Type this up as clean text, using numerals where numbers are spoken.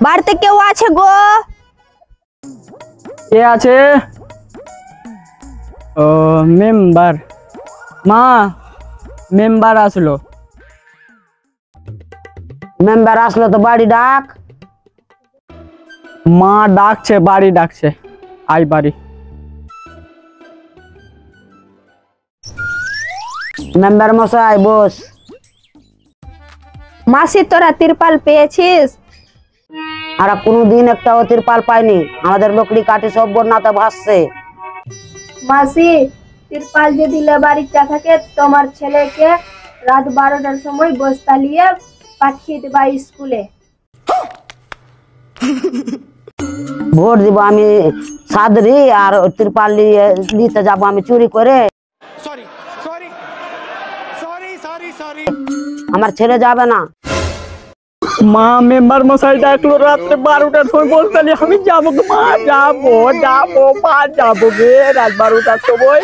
বাড়িতে কেউ আছে গো? কে আছে? ও মেম্বার। মা, মেম্বার আসলো। মেম্বার আসলো তো বাড়ি ডাক। মা ডাকছে, বাড়ি ডাকছে, আই বাড়ি। মেম্বার মশাই বস। মাসি তোরা তিরপাল পেয়েছিস? আর কোনোদিন একটা তিরপাল পাইনি, আমাদের লকড়ি কাঠি সব বন্যাতে ভাসছে। মাসি তিরপাল যদি লেবার ইচ্ছা থাকে তোমার ছেলেকে রাত 12টার সময় বস্তা নিয়ে পাঠিয়ে দেবা স্কুলে। ভোট দিব আমি সাদরি, আর তিরপাল নিতে যাবো আমি চুরি করে। আমার ছেলে যাবে না। মা মেম্বার মশাই ডাকলো রাত্রে 12টার সময় বলতে আমি যাবো গো মা, যাবো যাবো মা, যাবো গে রাত 12টার সময়।